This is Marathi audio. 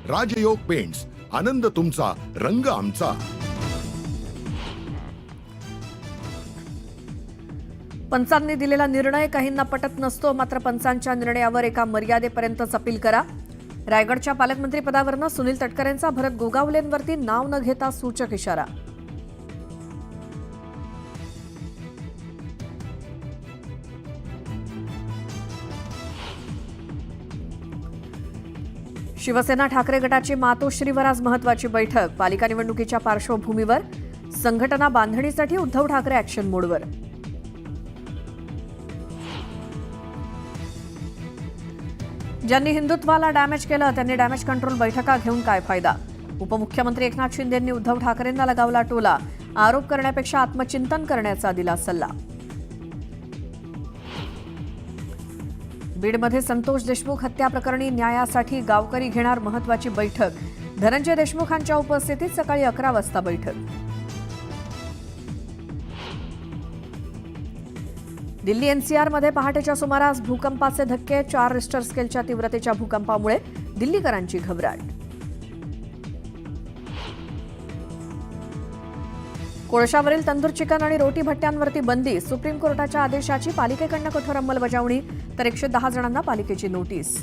राजयोग पेंट्स, आनंद तुमचा, रंग आमचा. पंचांनी दिलेला निर्णय काहींना पटत नसतो, मात्र पंचांच्या निर्णयावर एका मर्यादेपर्यंतच अपील करा. रायगडच्या पालकमंत्री पदावरनं सुनील तटकरेंचा भरत गोगावलेंवरती नाव न घेता सूचक इशारा. शिवसेना ठाकरे गटाची मातोश्रीवर आज महत्वाची बैठक. पालिका निवडणुकीच्या पार्श्वभूमीवर संघटना बांधणीसाठी उद्धव ठाकरे ऍक्शन मोडवर. ज्यांनी हिंदुत्वाला डॅमेज केलं त्यांनी डॅमेज कंट्रोल बैठका घेऊन काय फायदा. उपमुख्यमंत्री एकनाथ शिंदेंनी उद्धव ठाकरेंना लगावला टोला. आरोप करण्यापेक्षा आत्मचिंतन करण्याचा दिला सल्ला. बीडमध्ये संतोष देशमुख हत्या प्रकरणी न्यायासाठी गावकरी घेणार महत्वाची बैठक. धनंजय देशमुखांच्या उपस्थितीत सकाळी 11 वाजता बैठक. दिल्ली एनसीआरमध्ये पहाटेच्या सुमारास भूकंपाचे धक्के. 4 रिश्टर स्केलच्या तीव्रतेच्या भूकंपामुळे दिल्लीकरांची घबराट. कोळशावरील तंदूर चिकन आणि रोटी भट्ट्यांवरती बंदी. सुप्रीम कोर्टाच्या आदेशाची पालिकेकडून कठोर अंमलबजावणी, तर 110 जणांना पालिकेची नोटीस.